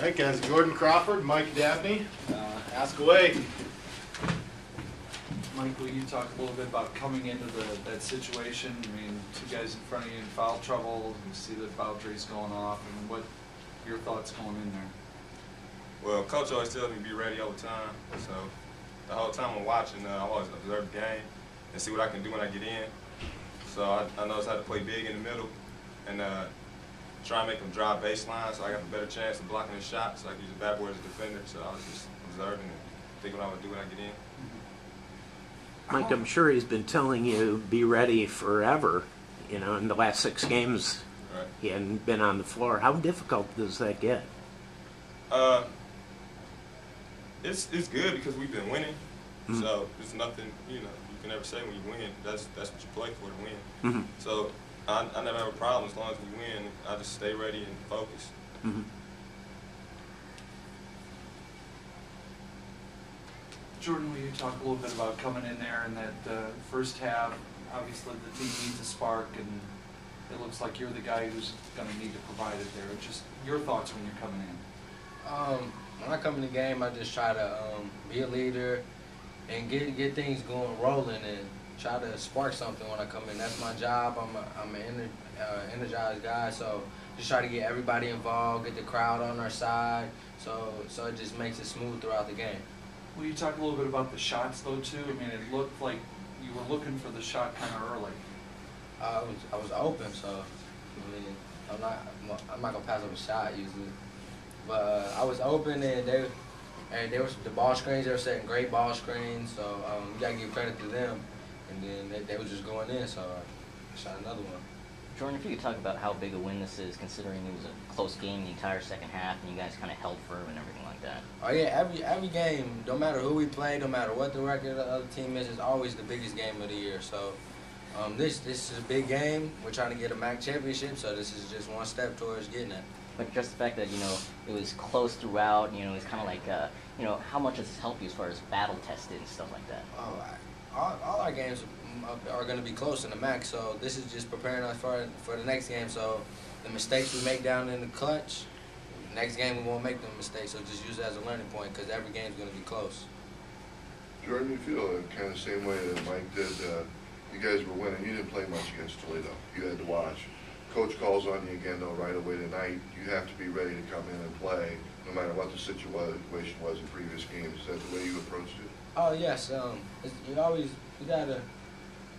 Right, guys, Jordon Crawford, Mike Dabney. Ask away. Mike, will you talk a little bit about coming into that situation? I mean, two guys in front of you in foul trouble, you see the foul trees going off, and what your thoughts going in there? Well, Coach always tells me to be ready all the time, so the whole time I'm watching, I always observe the game and see what I can do when I get in. So I notice how to play big in the middle and try and make them drive baseline so I got a better chance of blocking the shot so I can use the bad boy as a defender. So I was just observing and thinking what I would do when I get in. Mike, I'm sure he's been telling you be ready forever. You know, in the last 6 games, Right. he hadn't been on the floor. How difficult does that get? It's good because we've been winning. So it's nothing, you can never say when you win. That's what you play for, to win. So I never have a problem as long as we win. I just stay ready and focus. Jordon, will you talk a little bit about coming in there in that first half? Obviously, the team needs a spark, and it looks like you're the guy who's going to need to provide it there. Just your thoughts when you're coming in. When I come in the game, I just try to be a leader and get things going, rolling, and try to spark something when I come in. That's my job. I'm an energized guy, so just try to get everybody involved, get the crowd on our side, so it just makes it smooth throughout the game. Will you talk a little bit about the shots, though, too? I mean, it looked like you were looking for the shot kind of early. I was open, so I mean, I'm not gonna pass up a shot usually. But I was open, and they were the ball screens. They were setting great ball screens, so you gotta give credit to them. And then they was just going in, so I shot another one. Jordon, if you could talk about how big a win this is, considering it was a close game the entire second half, and you guys kind of held firm and everything like that. Oh yeah, every game, no matter who we play, no matter what the record of the other team is, it's always the biggest game of the year. So this is a big game. We're trying to get a MAC championship, so this is just one step towards getting it. But just the fact that, it was close throughout, it's kind of like, how much does this help you as far as battle tested and stuff like that? All our games are going to be close in the MAC, so this is just preparing us for the next game. So the mistakes we make down in the clutch, next game we won't make them mistakes, so just use it as a learning point because every game is going to be close. Jordon, you feel kind of the same way that Mike did. You guys were winning. You didn't play much against Toledo. You had to watch. Coach calls on you again, though, right away tonight. You have to be ready to come in and play, no matter what the situation was in previous games. Is that the way you approached it? Oh, yes. You gotta,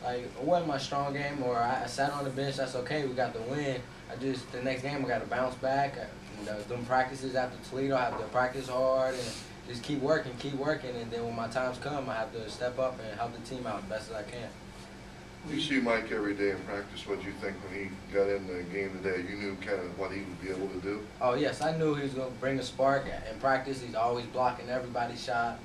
like, it wasn't my strong game, or I sat on the bench, that's okay, we got the win. The next game, I got to bounce back. Doing practices after Toledo, I have to practice hard and just keep working, and then when my times come, I have to step up and help the team out as best as I can. You see Mike every day in practice. What did you think when he got in the game today? You knew kind of what he would be able to do? Oh, yes. I knew he was going to bring a spark in practice. He's always blocking everybody's shot.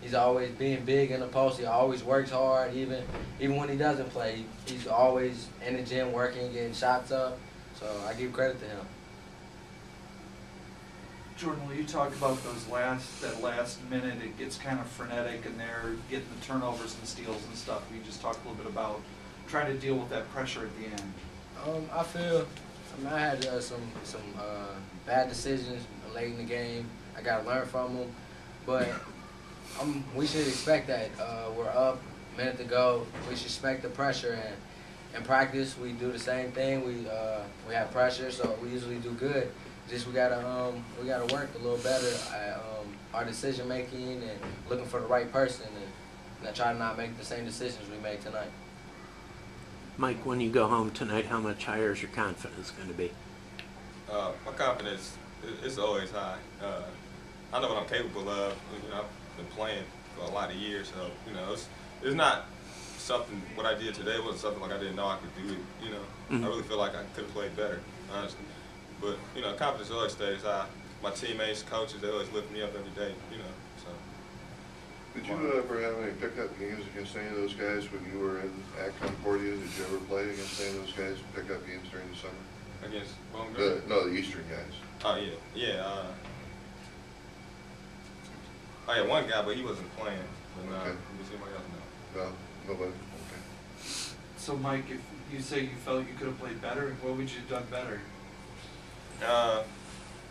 He's always being big in the post. He always works hard, even when he doesn't play. He's always in the gym working, getting shots up. So I give credit to him. Jordon, will you talk about that last minute? It gets kind of frenetic, and they're getting the turnovers and steals and stuff. You just talk a little bit about trying to deal with that pressure at the end. I had some bad decisions late in the game. I got to learn from them, but we should expect that. We're up, a minute to go. We should expect the pressure, and in practice we do the same thing. We have pressure, so we usually do good. Just we gotta work a little better at our decision making and looking for the right person, and try to not make the same decisions we made tonight. Mike, when you go home tonight, how much higher is your confidence going to be? My confidence is always high. I know what I'm capable of. I've been playing for a lot of years, so it's not something. What I did today wasn't something like I didn't know I could do it. I really feel like I could have played better, honestly. But confidence always stays high. My teammates, coaches, they always lift me up every day. So. Did you ever have any pickup games against any of those guys when you were at Concordia? Did you ever play against any of those guys? Pickup games during the summer? Against Bowman? No, the Eastern guys. Oh yeah. One guy, but he wasn't playing. But okay. Was anybody else? No, nobody. Okay. So Mike, if you say you felt you could have played better, what would you have done better?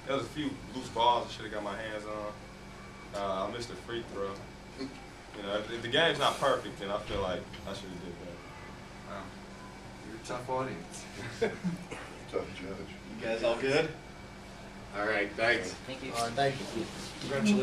there was a few loose balls I should have got my hands on. I missed a free throw. You know, if the game's not perfect, then I feel like I should have did better. Wow. You're a tough audience. Tough judge. You guys all good? All right, thanks. Thank you. All right, thank you. Congratulations.